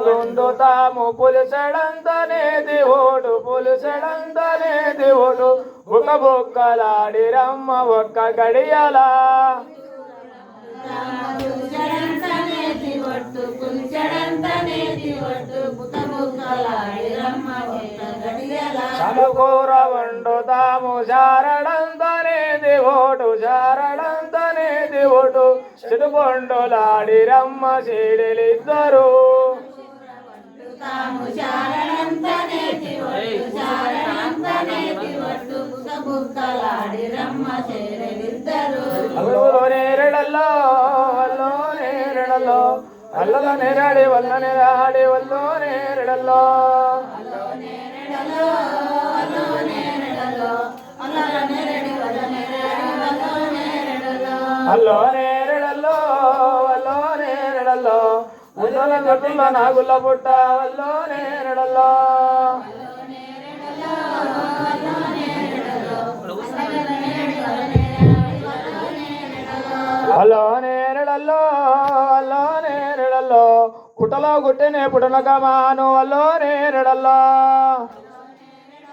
గుండు తాము పులిసెడంతనే దివోడు పులిసెడంతనే దివోడు బుక్క బుక్కలాడి రమ్మ ఒక్క గడియలా సమకూర వండు తాము శారడంతనే దివోడు శారడంతనే దివోడు సిడుకొండులాడి రమ్మ సీడిలిద్దరు అల్లో నేరడల్లో అల్లో నేరడల్లో అల్లల నేరాడి వల్ల నేరాడి వల్లో నేరడల్లో అల్లో నేరడల్లో అల్లో నేరడల్లో ముద్దల గట్టుల నాగుల పుట్ట అల్లో నేరడల్లో అల్లో నేరడల్లో అల్లో నేరడల్లో పుట్టలో గుట్టినే పుట్టనకమాను అల్లో నేరడల్లో